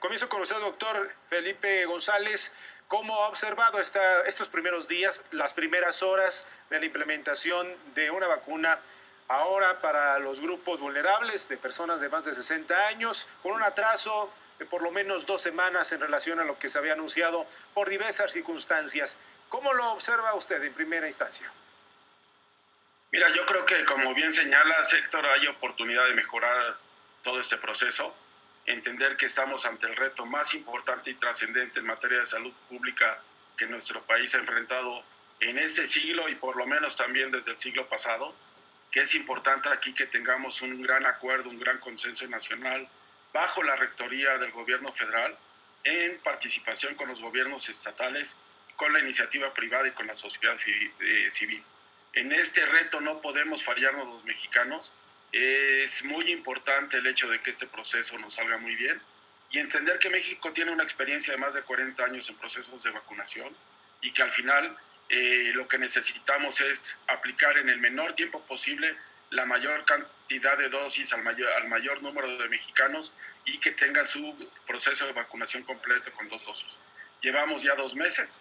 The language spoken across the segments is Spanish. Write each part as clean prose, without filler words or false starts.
Comienzo con usted, doctor Felipe González. ¿Cómo ha observado estos primeros días, las primeras horas de la implementación de una vacuna ahora para los grupos vulnerables de personas de más de 60 años, con un atraso de por lo menos 2 semanas en relación a lo que se había anunciado por diversas circunstancias? ¿Cómo lo observa usted en primera instancia? Mira, yo creo que como bien señala Héctor, hay oportunidad de mejorar todo este proceso, entender que estamos ante el reto más importante y trascendente en materia de salud pública que nuestro país ha enfrentado en este siglo y por lo menos también desde el siglo pasado, que es importante aquí que tengamos un gran acuerdo, un gran consenso nacional bajo la rectoría del gobierno federal, en participación con los gobiernos estatales, con la iniciativa privada y con la sociedad civil. En este reto no podemos fallarnos los mexicanos. Es muy importante el hecho de que este proceso nos salga muy bien y entender que México tiene una experiencia de más de 40 años en procesos de vacunación y que al final lo que necesitamos es aplicar en el menor tiempo posible la mayor cantidad de dosis al mayor número de mexicanos y que tengan su proceso de vacunación completo con 2 dosis. Llevamos ya 2 meses,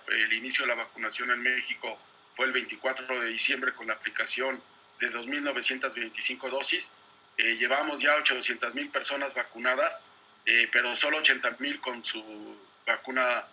el inicio de la vacunación en México fue el 24 de diciembre con la aplicación de 2.925 dosis. Llevamos ya 800,000 personas vacunadas, pero solo 80,000 con su vacuna,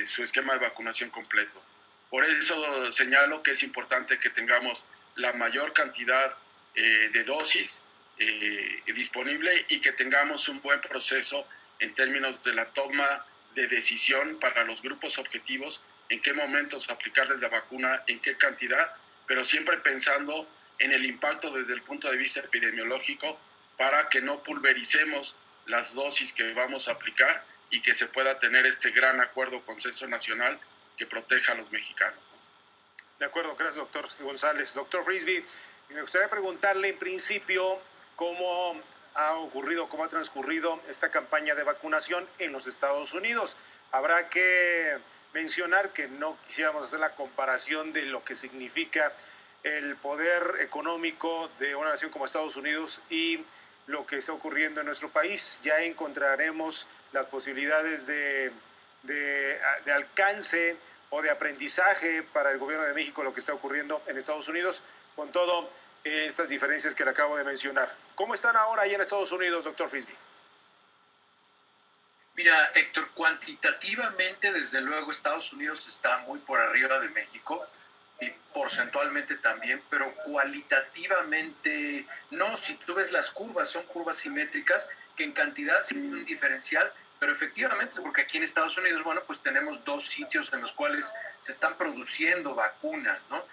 su esquema de vacunación completo. Por eso señalo que es importante que tengamos la mayor cantidad de dosis disponible y que tengamos un buen proceso en términos de la toma de decisión para los grupos objetivos, en qué momentos aplicarles la vacuna, en qué cantidad, pero siempre pensando en el impacto desde el punto de vista epidemiológico para que no pulvericemos las dosis que vamos a aplicar y que se pueda tener este gran acuerdo, consenso nacional que proteja a los mexicanos. De acuerdo, gracias, doctor González. Doctor Frisby, me gustaría preguntarle en principio cómo cómo ha transcurrido esta campaña de vacunación en los Estados Unidos. Habrá que mencionar que no quisiéramos hacer la comparación de lo que significa el poder económico de una nación como Estados Unidos y lo que está ocurriendo en nuestro país. Ya encontraremos las posibilidades de alcance o de aprendizaje para el gobierno de México lo que está ocurriendo en Estados Unidos, con todo estas diferencias que le acabo de mencionar. ¿Cómo están ahora ahí en Estados Unidos, doctor Frisby? Mira, Héctor, cuantitativamente, desde luego, Estados Unidos está muy por arriba de México y porcentualmente también, pero cualitativamente no. Si tú ves las curvas, son curvas simétricas que en cantidad sí hay un diferencial, pero efectivamente, porque aquí en Estados Unidos, bueno, pues tenemos 2 sitios en los cuales se están produciendo vacunas, ¿no?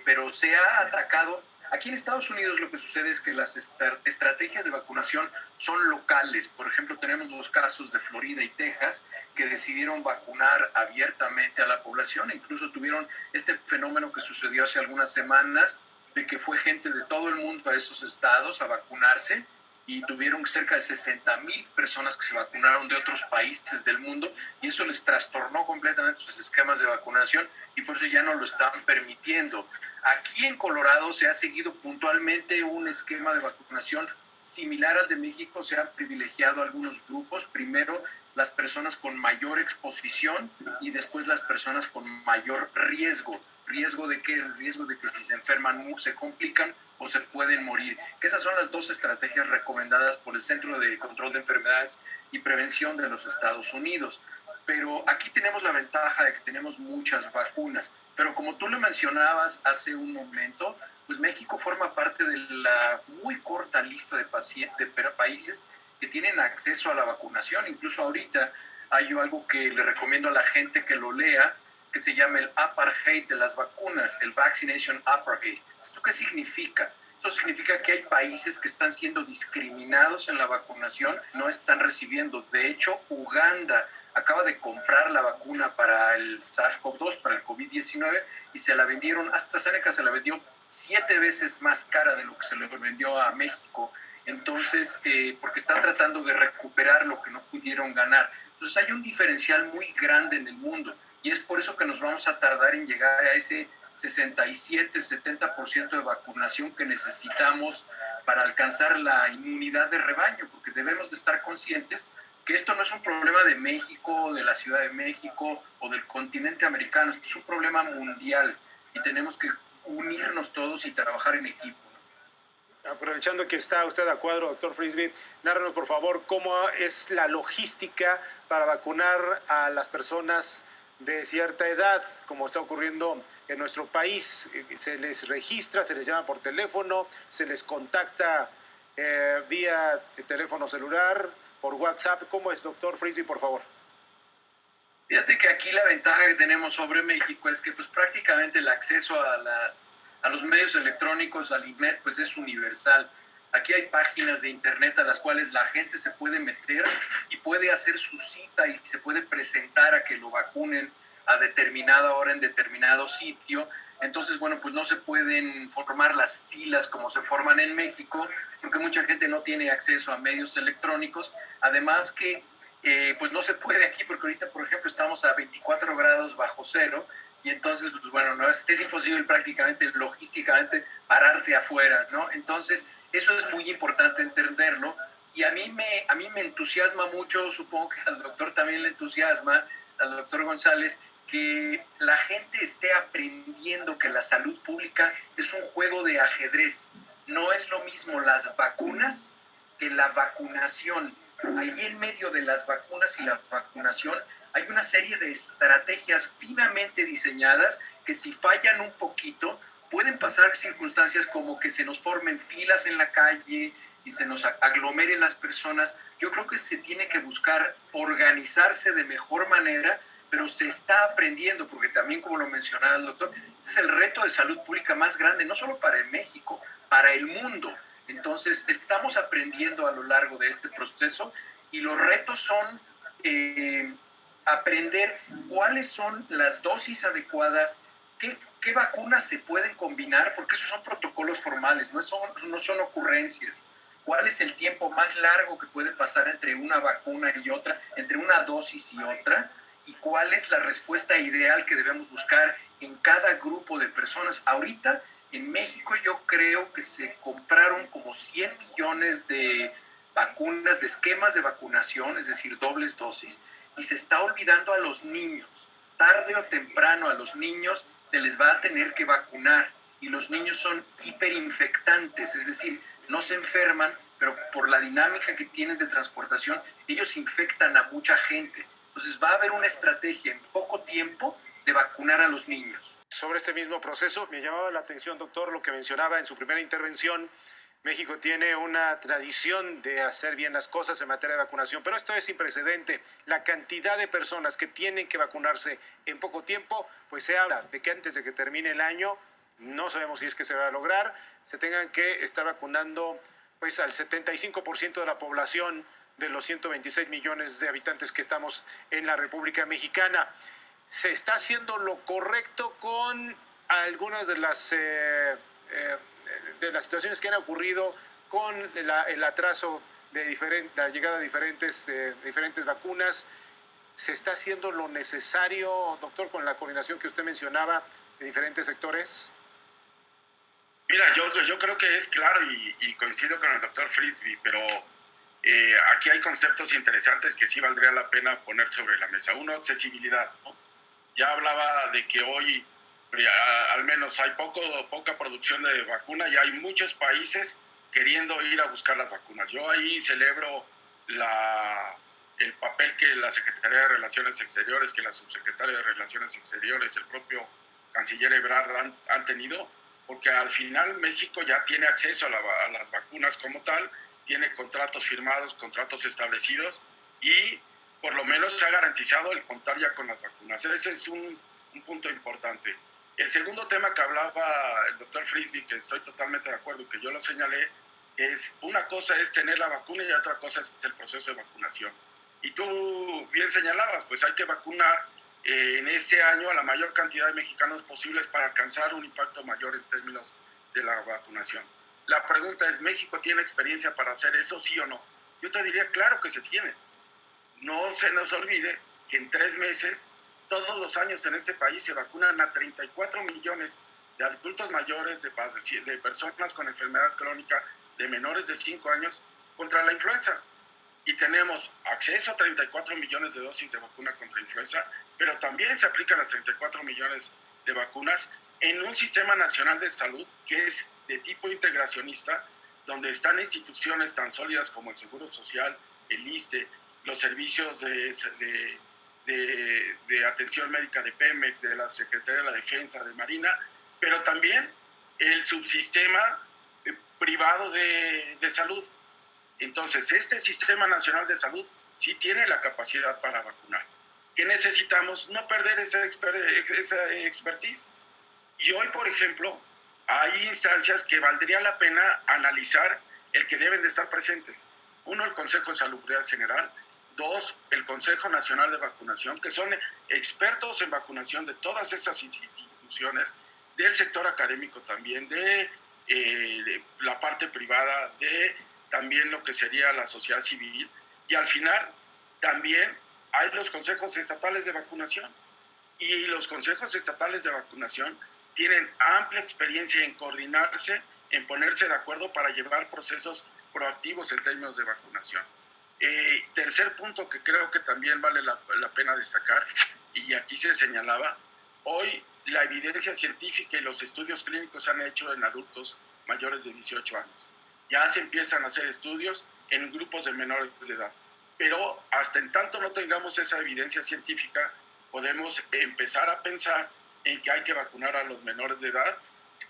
Pero se ha atacado. Aquí en Estados Unidos lo que sucede es que las estrategias de vacunación son locales. Por ejemplo, tenemos los casos de Florida y Texas que decidieron vacunar abiertamente a la población. Incluso tuvieron este fenómeno que sucedió hace algunas semanas de que fue gente de todo el mundo a esos estados a vacunarse y tuvieron cerca de 60,000 personas que se vacunaron de otros países del mundo y eso les trastornó completamente sus esquemas de vacunación y por eso ya no lo están permitiendo. Aquí en Colorado se ha seguido puntualmente un esquema de vacunación similar al de México. Se han privilegiado algunos grupos, primero las personas con mayor exposición y después las personas con mayor riesgo. ¿Riesgo de qué? El riesgo de que si se enferman se complican o se pueden morir. Que esas son las 2 estrategias recomendadas por el Centro de Control de Enfermedades y Prevención de los Estados Unidos. Pero aquí tenemos la ventaja de que tenemos muchas vacunas. Pero como tú lo mencionabas hace un momento, pues México forma parte de la muy corta lista de países que tienen acceso a la vacunación. Incluso ahorita hay algo que le recomiendo a la gente que lo lea, que se llama el apartheid de las vacunas, el vaccination apartheid. ¿Esto qué significa? Esto significa que hay países que están siendo discriminados en la vacunación, no están recibiendo. De hecho, Uganda acaba de comprar la vacuna para el SARS-CoV-2, para el COVID-19, y se la vendieron, AstraZeneca se la vendió 7 veces más cara de lo que se le vendió a México. Entonces, porque están tratando de recuperar lo que no pudieron ganar. Entonces hay un diferencial muy grande en el mundo y es por eso que nos vamos a tardar en llegar a ese 67-70% de vacunación que necesitamos para alcanzar la inmunidad de rebaño, porque debemos de estar conscientes que esto no es un problema de México, de la Ciudad de México o del continente americano, esto es un problema mundial y tenemos que unirnos todos y trabajar en equipo. Aprovechando que está usted a cuadro, doctor Frisby, nárranos por favor cómo es la logística para vacunar a las personas de cierta edad, como está ocurriendo en nuestro país. Se les registra, se les llama por teléfono, se les contacta vía teléfono celular, por WhatsApp. ¿Cómo es, doctor Frisby, por favor? Fíjate que aquí la ventaja que tenemos sobre México es que pues prácticamente el acceso a los medios electrónicos, al internet, pues es universal. Aquí hay páginas de internet a las cuales la gente se puede meter y puede hacer su cita y se puede presentar a que lo vacunen a determinada hora en determinado sitio. Entonces, bueno, pues no se pueden formar las filas como se forman en México, porque mucha gente no tiene acceso a medios electrónicos. Además que pues no se puede aquí, porque ahorita, por ejemplo, estamos a 24 grados bajo cero, y entonces, pues bueno, no es imposible prácticamente logísticamente pararte afuera, ¿no? Entonces, eso es muy importante entenderlo, y a mí me entusiasma mucho, supongo que al doctor también le entusiasma, al doctor González, que la gente esté aprendiendo que la salud pública es un juego de ajedrez. No es lo mismo las vacunas que la vacunación. Ahí en medio de las vacunas y la vacunación hay una serie de estrategias finamente diseñadas que si fallan un poquito pueden pasar circunstancias como que se nos formen filas en la calle y se nos aglomeren las personas. Yo creo que se tiene que buscar organizarse de mejor manera, pero se está aprendiendo, porque también, como lo mencionaba el doctor, este es el reto de salud pública más grande, no solo para México, para el mundo. Entonces, estamos aprendiendo a lo largo de este proceso y los retos son aprender cuáles son las dosis adecuadas, qué vacunas se pueden combinar, porque esos son protocolos formales, no son ocurrencias. ¿Cuál es el tiempo más largo que puede pasar entre una vacuna y otra, entre una dosis y otra? ¿Y cuál es la respuesta ideal que debemos buscar en cada grupo de personas? Ahorita, en México, yo creo que se compraron como 100 millones de vacunas, de esquemas de vacunación, es decir, dobles dosis, y se está olvidando a los niños. Tarde o temprano a los niños se les va a tener que vacunar, y los niños son hiperinfectantes, es decir, no se enferman, pero por la dinámica que tienen de transportación, ellos infectan a mucha gente. Entonces va a haber una estrategia en poco tiempo de vacunar a los niños. Sobre este mismo proceso, me llamaba la atención, doctor, lo que mencionaba en su primera intervención. México tiene una tradición de hacer bien las cosas en materia de vacunación, pero esto es sin precedente. La cantidad de personas que tienen que vacunarse en poco tiempo, pues se habla de que antes de que termine el año, no sabemos si es que se va a lograr, se tengan que estar vacunando pues al 75% de la población de los 126 millones de habitantes que estamos en la República Mexicana. ¿Se está haciendo lo correcto con algunas de las situaciones que han ocurrido con el atraso de la llegada de diferentes vacunas? ¿Se está haciendo lo necesario, doctor, con la coordinación que usted mencionaba de diferentes sectores? Mira, yo creo que es claro y coincido con el doctor Frisby, pero aquí hay conceptos interesantes que sí valdría la pena poner sobre la mesa. Uno, accesibilidad, ¿no? Ya hablaba de que hoy al menos hay poca producción de vacuna y hay muchos países queriendo ir a buscar las vacunas. Yo ahí celebro el papel que la Secretaría de Relaciones Exteriores, que la Subsecretaria de Relaciones Exteriores, el propio canciller Ebrard han tenido, porque al final México ya tiene acceso a las vacunas como tal, tiene contratos firmados, contratos establecidos y por lo menos se ha garantizado el contar ya con las vacunas. Ese es un punto importante. El segundo tema que hablaba el doctor Frisby, que estoy totalmente de acuerdo, que yo lo señalé, es una cosa es tener la vacuna y otra cosa es el proceso de vacunación. Y tú bien señalabas, pues hay que vacunar en ese año a la mayor cantidad de mexicanos posibles para alcanzar un impacto mayor en términos de la vacunación. La pregunta es, ¿México tiene experiencia para hacer eso, sí o no? Yo te diría, claro que se tiene. No se nos olvide que en 3 meses, todos los años en este país se vacunan a 34 millones de adultos mayores, de personas con enfermedad crónica, de menores de 5 años, contra la influenza. y tenemos acceso a 34 millones de dosis de vacuna contra influenza, pero también se aplican las 34 millones de vacunas en un sistema nacional de salud que es de tipo integracionista, donde están instituciones tan sólidas como el Seguro Social, el ISSSTE, los servicios de atención médica de Pemex, de la Secretaría de la Defensa, de Marina, pero también el subsistema privado de salud. Entonces, este Sistema Nacional de Salud sí tiene la capacidad para vacunar. ¿Qué necesitamos? No perder esa expertise. Y hoy, por ejemplo, hay instancias que valdría la pena analizar el que deben de estar presentes. Uno, el Consejo de Salubridad General. Dos, el Consejo Nacional de Vacunación, que son expertos en vacunación de todas esas instituciones, del sector académico también, de la parte privada, de también lo que sería la sociedad civil. Y al final, también hay los consejos estatales de vacunación. Y los consejos estatales de vacunación tienen amplia experiencia en coordinarse, en ponerse de acuerdo para llevar procesos proactivos en términos de vacunación. Tercer punto que creo que también vale la pena destacar, y aquí se señalaba, hoy la evidencia científica y los estudios clínicos se han hecho en adultos mayores de 18 años. Ya se empiezan a hacer estudios en grupos de menores de edad. Pero hasta en tanto no tengamos esa evidencia científica, podemos empezar a pensar en que hay que vacunar a los menores de edad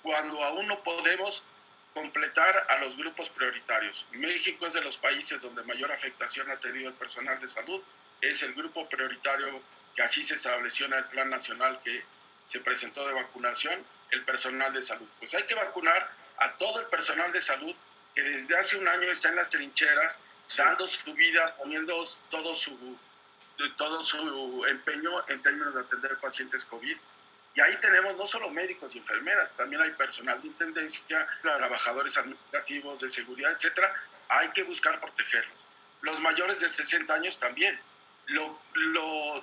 cuando aún no podemos completar a los grupos prioritarios. México es de los países donde mayor afectación ha tenido el personal de salud. Es el grupo prioritario que así se estableció en el Plan Nacional que se presentó de vacunación, el personal de salud. Pues hay que vacunar a todo el personal de salud que desde hace un año está en las trincheras, dando su vida, poniendo todo su empeño en términos de atender pacientes COVID. Y ahí tenemos no solo médicos y enfermeras, también hay personal de intendencia, trabajadores administrativos, de seguridad, etcétera. Hay que buscar protegerlos. Los mayores de 60 años también.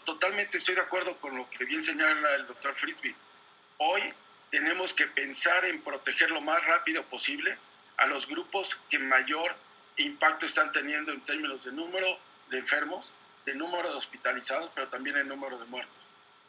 Totalmente estoy de acuerdo con lo que bien señala el doctor Frisby. Hoy tenemos que pensar en proteger lo más rápido posible a los grupos que mayor impacto están teniendo en términos de número de enfermos, de número de hospitalizados, pero también en número de muertos.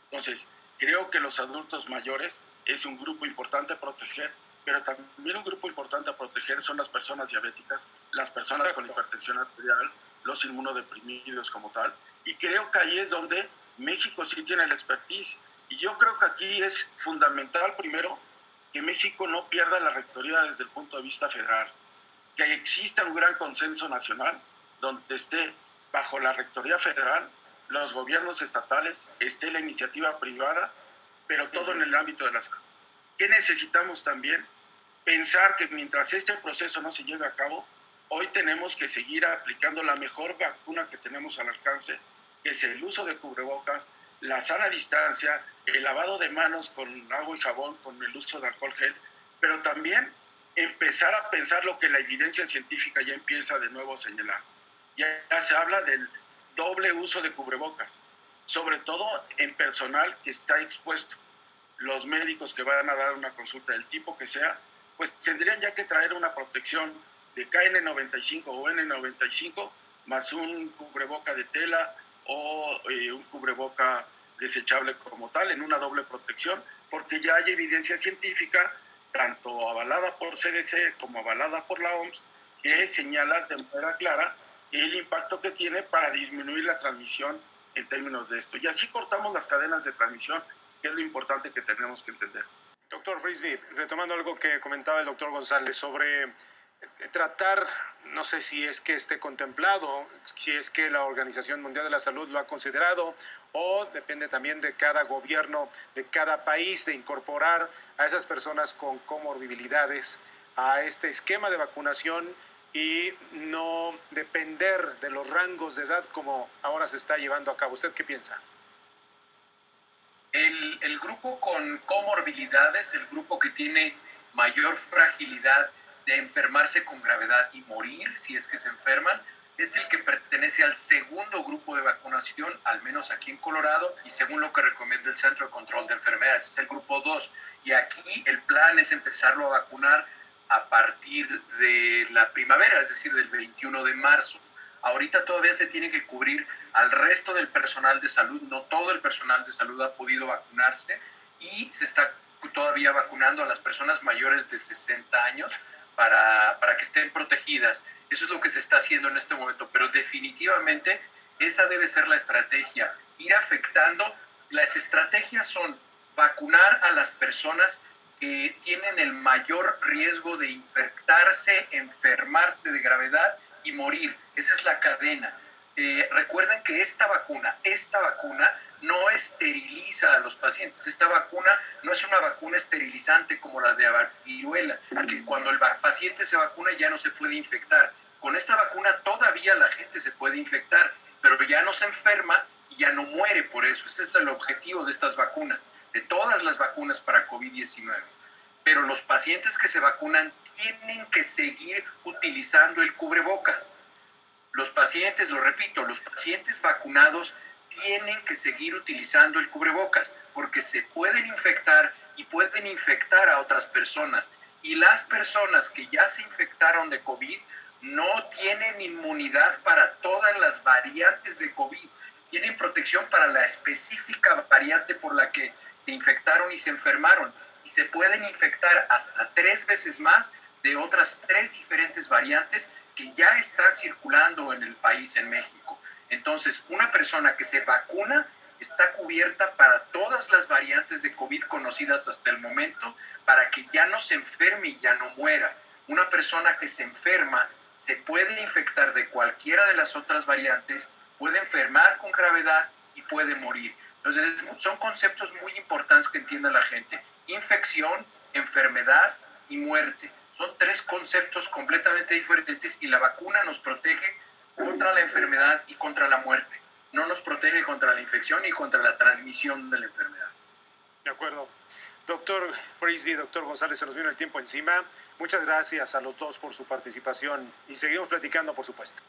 Entonces, creo que los adultos mayores es un grupo importante a proteger, pero también un grupo importante a proteger son las personas diabéticas, las personas con hipertensión arterial, los inmunodeprimidos como tal. Y creo que ahí es donde México sí tiene la expertise. Y yo creo que aquí es fundamental, primero, que México no pierda la rectoría desde el punto de vista federal, que exista un gran consenso nacional donde esté bajo la rectoría federal, los gobiernos estatales, esté la iniciativa privada, pero todo en el ámbito de la salud. ¿Qué necesitamos también? Pensar que mientras este proceso no se lleve a cabo, hoy tenemos que seguir aplicando la mejor vacuna que tenemos al alcance, que es el uso de cubrebocas, la sana distancia, el lavado de manos con agua y jabón, con el uso de alcohol gel, pero también empezar a pensar lo que la evidencia científica ya empieza de nuevo a señalar. Ya se habla del doble uso de cubrebocas, sobre todo en personal que está expuesto. Los médicos que van a dar una consulta del tipo que sea, pues tendrían ya que traer una protección de KN95 o N95, más un cubreboca de tela o un cubreboca desechable como tal, en una doble protección, porque ya hay evidencia científica, tanto avalada por CDC como avalada por la OMS, que señala de manera clara el impacto que tiene para disminuir la transmisión en términos de esto. Y así cortamos las cadenas de transmisión, que es lo importante que tenemos que entender. Doctor Frisby, retomando algo que comentaba el doctor González sobre tratar, no sé si es que esté contemplado, si es que la Organización Mundial de la Salud lo ha considerado, o depende también de cada gobierno, de cada país, de incorporar a esas personas con comorbilidades a este esquema de vacunación y no depender de los rangos de edad como ahora se está llevando a cabo. ¿Usted qué piensa? El grupo con comorbilidades, el grupo que tiene mayor fragilidad de enfermarse con gravedad y morir si es que se enferman, es el que pertenece al segundo grupo de vacunación, al menos aquí en Colorado, y según lo que recomienda el Centro de Control de Enfermedades, es el grupo 2. Y aquí el plan es empezarlo a vacunar a partir de la primavera, es decir, del 21 de marzo. Ahorita todavía se tiene que cubrir al resto del personal de salud. No todo el personal de salud ha podido vacunarse y se está todavía vacunando a las personas mayores de 60 años para que estén protegidas. Eso es lo que se está haciendo en este momento, pero definitivamente esa debe ser la estrategia, ir afectando. Las estrategias son vacunar a las personas que tienen el mayor riesgo de infectarse, enfermarse de gravedad y morir. Esa es la cadena. Recuerden que esta vacuna no esteriliza a los pacientes. Esta vacuna no es una vacuna esterilizante como la de la viruela, que cuando el paciente se vacuna ya no se puede infectar. Con esta vacuna todavía la gente se puede infectar, pero ya no se enferma y ya no muere por eso. Este es el objetivo de estas vacunas, de todas las vacunas para COVID-19. Pero los pacientes que se vacunan tienen que seguir utilizando el cubrebocas. Los pacientes, lo repito, los pacientes vacunados tienen que seguir utilizando el cubrebocas porque se pueden infectar y pueden infectar a otras personas. Y las personas que ya se infectaron de COVID no tienen inmunidad para todas las variantes de COVID. Tienen protección para la específica variante por la que se infectaron y se enfermaron. Y se pueden infectar hasta 3 veces más de otras 3 diferentes variantes que ya están circulando en el país, en México. Entonces, una persona que se vacuna está cubierta para todas las variantes de COVID conocidas hasta el momento, para que ya no se enferme y ya no muera. Una persona que se enferma se puede infectar de cualquiera de las otras variantes, puede enfermar con gravedad y puede morir. Entonces, son conceptos muy importantes que entienda la gente. Infección, enfermedad y muerte. Son 3 conceptos completamente diferentes y la vacuna nos protege contra la enfermedad y contra la muerte. No nos protege contra la infección y contra la transmisión de la enfermedad. De acuerdo. Doctor Frisby, doctor González, se nos vino el tiempo encima. Muchas gracias a los dos por su participación y seguimos platicando, por supuesto.